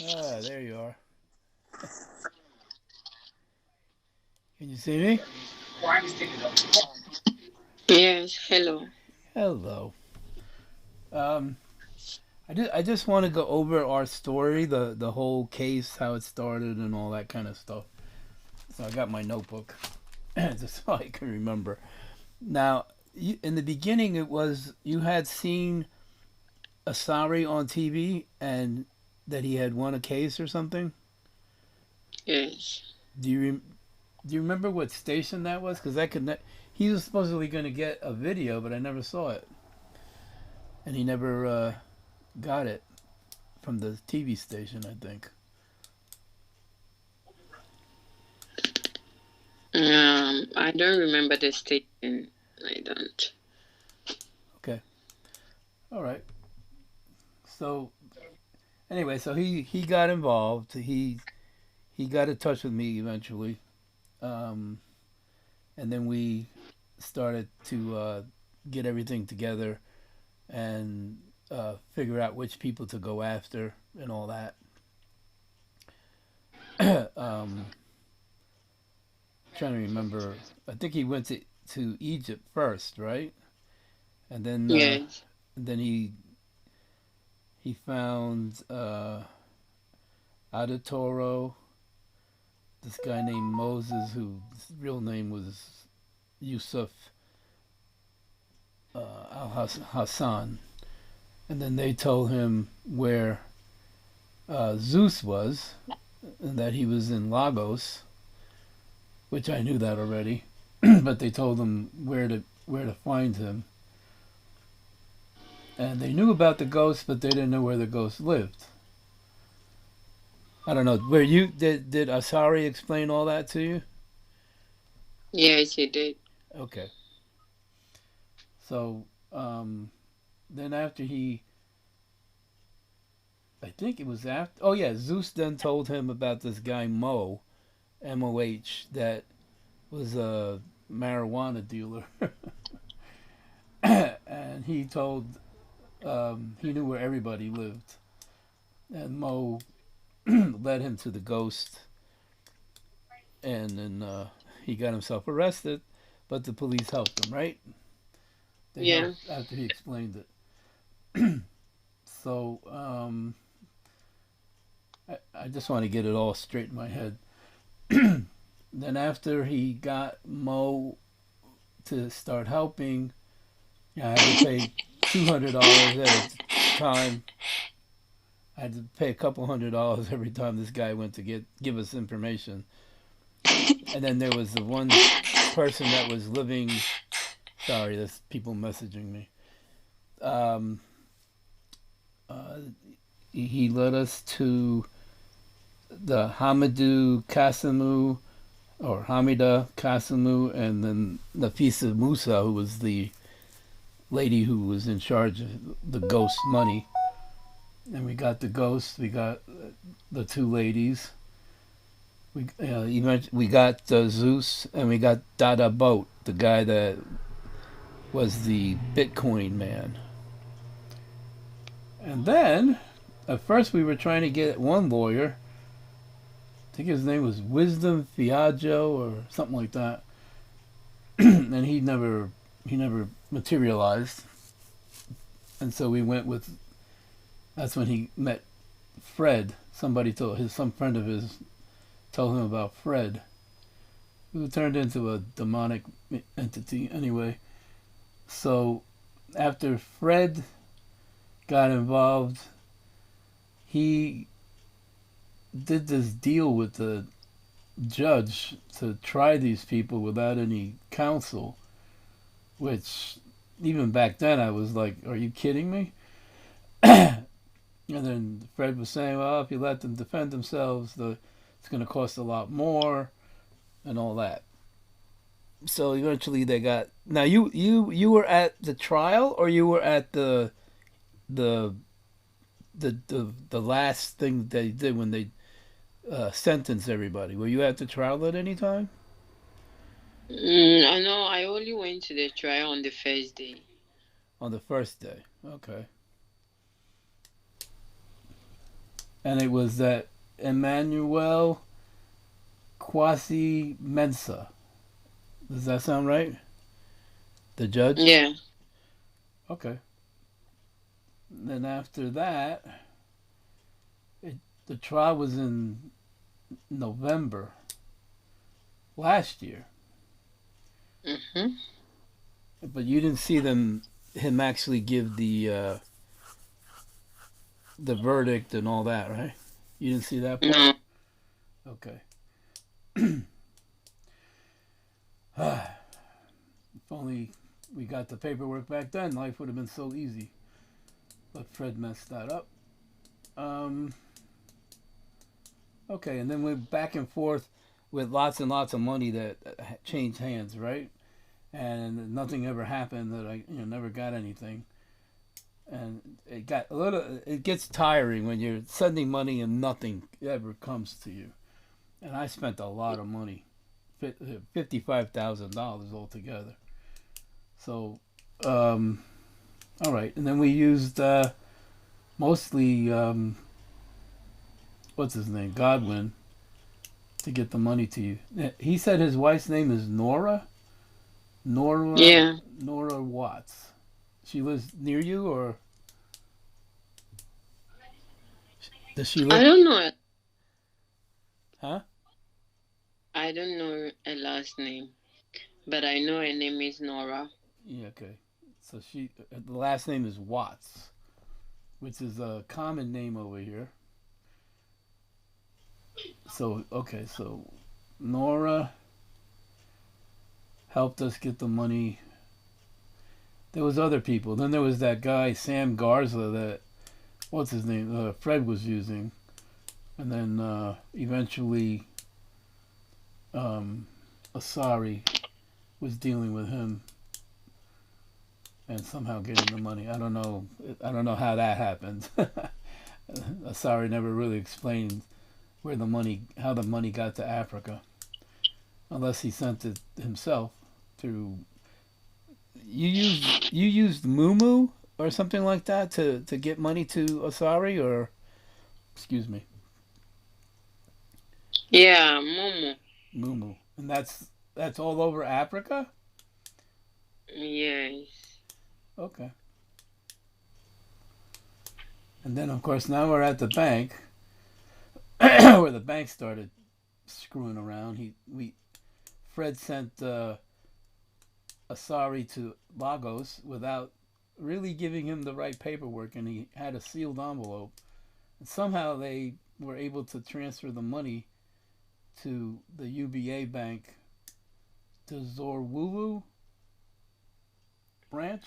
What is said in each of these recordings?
Ah, there you are. Can you see me? Yes, hello. Hello. Um, I just want to go over our story, the whole case, how it started, and all that kind of stuff. So I got my notebook, just so I can remember. Now, in the beginning, it was you had seen Asari on TV, and that he had won a case or something. Yes. Do you do you remember what station that was? Because I could not. He was supposedly going to get a video, but I never saw it, and he never got it from the TV station, I think. I don't remember the station. I don't. Okay. All right. So anyway, so he got involved. He got in touch with me eventually, um, and then we started to get everything together and figure out which people to go after and all that. um, Trying to remember. I think he went to Egypt first, right? And Yes. then he found Adotoro, this guy named Moses, whose real name was Yusuf Al Hassan. And then they told him where Zeus was, and that he was in Lagos, which I knew that already. But they told him where to find him, and they knew about the ghost, but they didn't know where the ghost lived. I don't know. Where you did Asari explain all that to you? Yes, he did. Okay. So then after I think it was after. Oh yeah, Zeus then told him about this guy Mo, MOH, that was a marijuana dealer, and he told he knew where everybody lived, and Mo led him to the ghost, and then he got himself arrested, but the police helped him. Right? They Yeah. helped after he explained it. So I just want to get it all straight in my head. Then after he got Mo to start helping, I had to pay $200 at a time. I had to pay a couple $100 every time this guy went to give us information. And then there was the one person that was living. Sorry, there's people messaging me. Um, uh, he led us to the Hamidou Kasimu or Hamida Kasimu, and then Nafisa Musa, who was the lady who was in charge of the ghost money. And we got the ghost. We got the two ladies. We got Zeus, and we got Dada Boat, the guy that was the Bitcoin man. And then, at first, we were trying to get one lawyer. I think his name was Wisdom Fiaggio or something like that, and he never materialized. And so we went with. That's when he met Fred. Some friend of his told him about Fred, who turned into a demonic entity anyway. So after Fred got involved, he did this deal with the judge to try these people without any counsel, which even back then I was like, are you kidding me? And then Fred was saying, well, if you let them defend themselves, it's going to cost a lot more and all that. So eventually they got. Now you were at the trial, or you were at the the last thing they did when they sentenced everybody. Were you at the trial at any time? I know. I only went to the trial on the first day. On the first day. Okay. and it was that Emmanuel Kwasi Mensa. Does that sound right? The judge? Yeah. Okay. Then after that, it, the trial was in November last year, Mhm. but you didn't see him actually give the verdict and all that, right? You didn't see that part. No. Okay. If only we got the paperwork back then, life would have been so easy. But Fred messed that up. Um, okay, and then we're back and forth with lots and lots of money that changed hands, right? And nothing ever happened that I never got anything. And it got a little. It gets tiring when you're sending money and nothing ever comes to you. And I spent a lot of money, $55,000 altogether. So, all right, and then we used mostly what's his name, Godwin, to get the money to you. He said his wife's name is Nora. Nora. Yeah. Nora Watts. She lives near you, or does she I live? don't know. Huh? I don't know her last name, but I know her name is Nora. Yeah. Okay. So the last name is Watts, which is a common name over here. So okay, so Nora helped us get the money. There was other people. Then there was that guy Sam Garza that what's his name? Fred was using, and then eventually Asari was dealing with him and somehow getting the money. I don't know. I don't know how that happened. Asari never really explained where the money, how the money got to Africa, unless he sent it himself through. You used Mumu or something like that to get money to Asari, or excuse me, Yeah, Momo. Mumu, and that's all over Africa. Yes. Okay, and then of course now we're at the bank, where the bank started screwing around. Fred sent Asari to Lagos without really giving him the right paperwork, and he had a sealed envelope. And somehow they were able to transfer the money to the UBA bank to Zorwulu branch,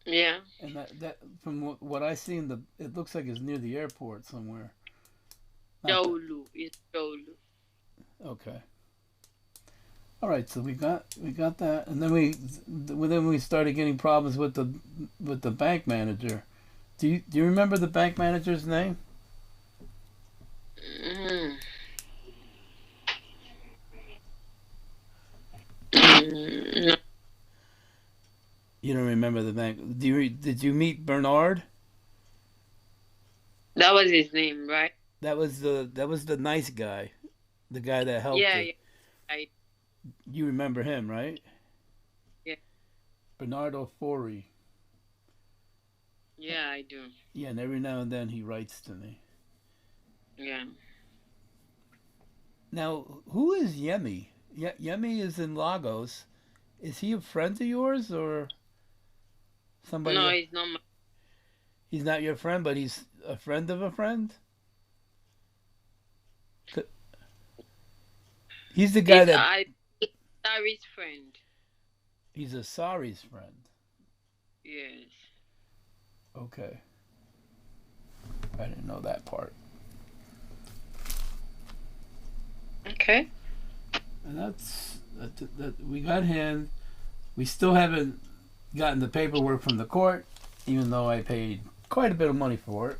Yeah. and that from what I see it looks like it's near the airport somewhere. Not that. Jaulu. It's Jaulu. Okay. All right, so we got that, and then we started getting problems with the bank manager. Do you remember the bank manager's name? Mm. No, You don't remember the bank? Did you meet Bernard? that was his name, right? That was the nice guy, the guy that helped Yeah, us. yeah. I, You remember him, right? yeah, Bernardo Fori. yeah, I do. Yeah, and every now and then he writes to me. Yeah. Now, who is Yemi? Yemi is in Lagos. Is he a friend of yours or somebody No, else? it's not my. He's not your friend, but he's a friend of a friend? He's the guy It's that I. It's Larry's friend. he's a Sari's friend. Yes. Okay. I didn't know that part. Okay. And that we got him. We still haven't gotten the paperwork from the court, even though I paid quite a bit of money for it.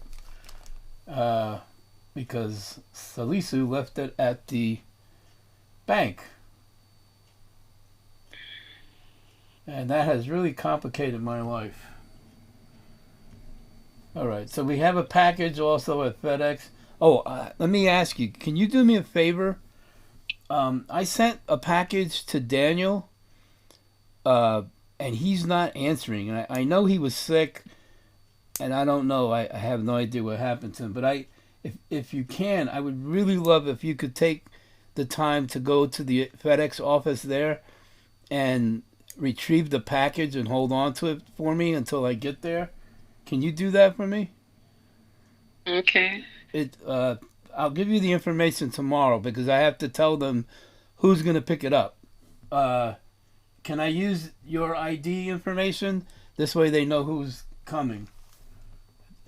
Uh, because Salisu left it at the bank. And that has really complicated my life. All right. So we have a package also at FedEx. Oh, let me ask you. Can you do me a favor? I sent a package to Daniel, uh, and he's not answering. And I know he was sick, and I don't know. I have no idea what happened to him. But if you can, I would really love if you could take the time to go to the FedEx office there and retrieve the package and hold on to it for me until I get there. Can you do that for me? Okay. It I'll give you the information tomorrow because I have to tell them who's going to pick it up. Uh, can I use your ID information? This way they know who's coming.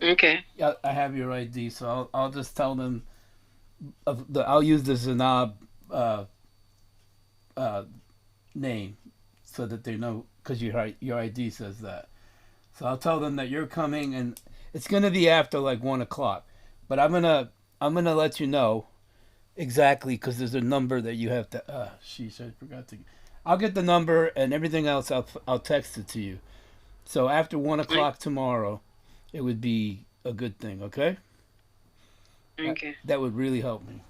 Okay. Yeah, I have your ID, so I'll just tell them I'll use the Zainab uh, uh, name so that they know because your ID says that. So I'll tell them that you're coming, and it's gonna be after like 1 o'clock. But I'm gonna let you know exactly because there's a number that you have to. Sheesh, I forgot to. I'll get the number and everything else. I'll text it to you. So after one Mm, o'clock tomorrow, it would be a good thing. Okay, okay. that would really help me.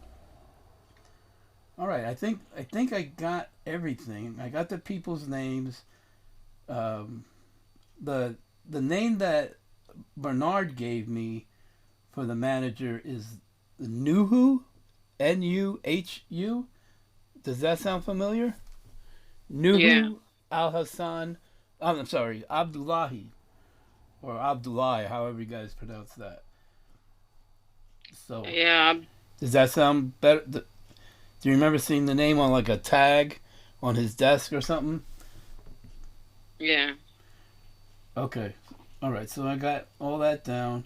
All right, I think I got everything. I got the people's names. Um, the the name that Bernard gave me for the manager is Nuhu, Nuhu. Does that sound familiar? Yeah. Nuhu Al Hassan. I'm sorry, Abdullahi or Abdullahi, however you guys pronounce that. So, Yeah. does that sound better? Do you remember seeing the name on like a tag on his desk or something? Yeah. Okay. All right. So I got all that down.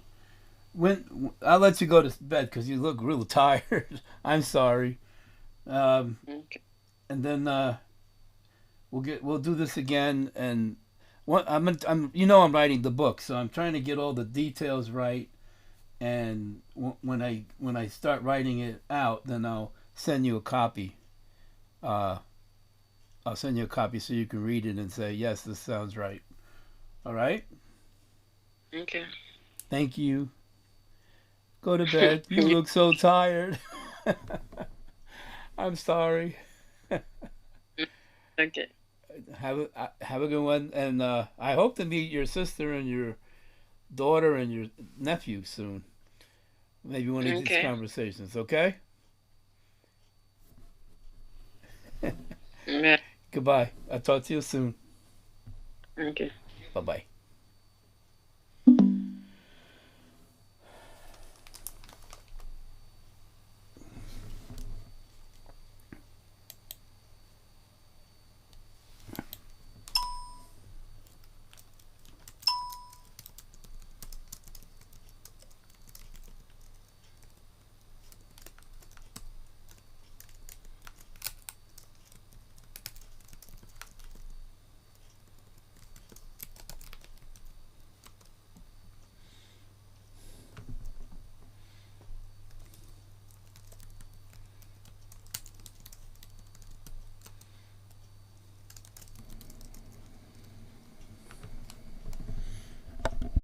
When I'll let you go to bed because you look real tired. I'm sorry. Um, Okay. and then we'll do this again. And what I'm I'm writing the book, so I'm trying to get all the details right. And when I start writing it out, then send you a copy. Uh, I'll send you a copy so you can read it and say yes, this sounds right. All right. Okay. Thank you. Go to bed. You look so tired. I'm sorry. Okay. Have a good one, and I hope to meet your sister and your daughter and your nephew soon. Maybe one of these Okay. conversations. Okay. Yeah. Goodbye. I'll talk to you soon. Okay. Bye bye.